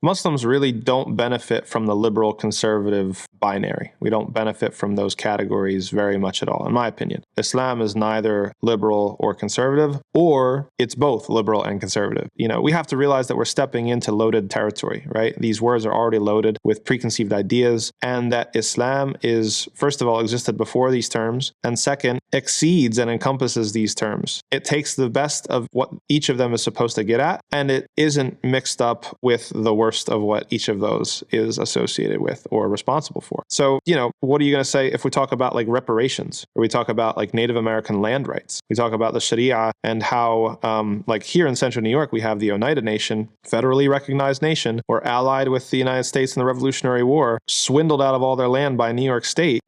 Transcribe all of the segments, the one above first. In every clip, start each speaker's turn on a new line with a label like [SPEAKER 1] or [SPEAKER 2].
[SPEAKER 1] Muslims really don't benefit from the liberal conservative binary. We don't benefit from those categories very much at all, in my opinion. Islam is neither liberal or conservative, or it's both liberal and conservative. We have to realize that we're stepping into loaded territory, right? These words are already loaded with preconceived ideas, and that Islam is, first of all, existed before these terms, and second, exceeds and encompasses these terms. It takes the best of what each of them is supposed to get at, and it isn't mixed up with the worst of what each of those is associated with or responsible for. So, what are you going to say if we talk about like reparations, or we talk about like Native American land rights? We talk about the Sharia and how, like here in central New York, we have the Oneida Nation, federally recognized nation, were allied with the United States in the Revolutionary War, swindled out of all their land by New York State,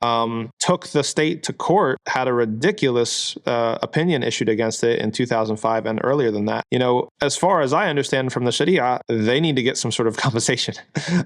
[SPEAKER 1] took the state to court, had a ridiculous opinion issued against it in 2005 and earlier than that. As far as I understand from the Sharia, they need to get some sort of compensation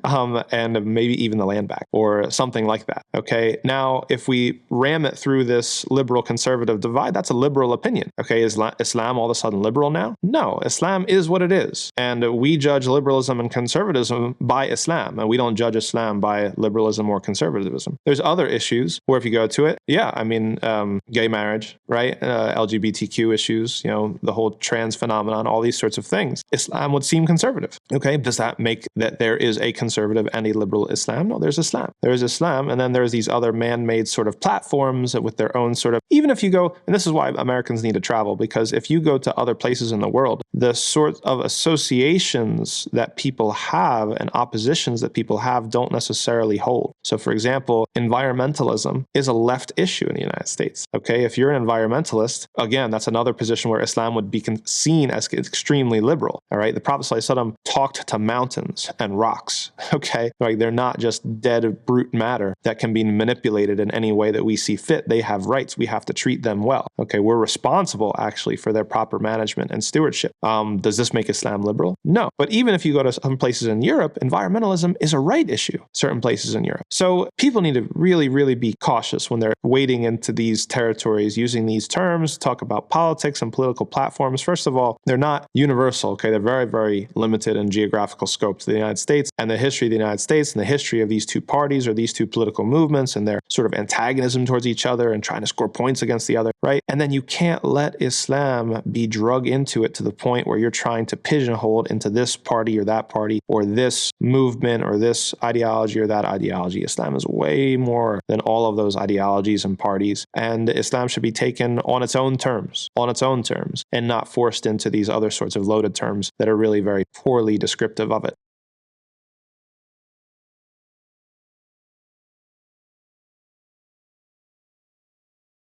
[SPEAKER 1] and maybe even the land back or something like that. Okay. Now, if we ram it through this liberal conservative divide, that's a liberal opinion. Okay. Is Islam all of a sudden liberal now? No, Islam is what it is. And we judge liberalism and conservatism by Islam, and we don't judge Islam by liberalism or conservatism. There's other issues where if you go to it, gay marriage, right? LGBTQ issues, the whole trans phenomenon, all these sorts of things. Islam would seem conservative. Okay. Does that make that there is a conservative and a liberal Islam? No, there's Islam. There is Islam, and then there's these other man-made sort of platforms with their own sort of, even if you go, and this is why Americans need to travel, because if you go to other places in the world, the sort of associations that people have and oppositions that people have don't necessarily hold. So for example, environmentalism is a left issue in the United States. Okay, if you're an environmentalist, again, that's another position where Islam would be seen as extremely liberal. All right, the Prophet ﷺ talked to mountains and rocks. Okay, like they're not just dead brute matter that can be manipulated in any way that we see fit. They have rights. We have to treat them well. Okay, we're responsible actually for their proper management and stewardship. Does this make Islam liberal? No. But even if you go to some places in Europe, environmentalism is a right issue, certain places in Europe. So people need to really, really be cautious when they're wading into these territories, using these terms, talk about politics and political platforms. First of all, they're not universal. Okay, they're very, very limited in geographical scope to the United States and the history of the United States and the history of these two parties or these two political movements and their sort of antagonism towards each other and trying to score points against the other, right? And then you can't let Islam be drug into it to the point where you're trying to pigeonhole into this party or that party or this movement or this ideology or that ideology. Islam is way more than all of those ideologies and parties, and Islam should be taken on its own terms, and not forced into these other sorts of loaded terms that are really very poorly descriptive of it.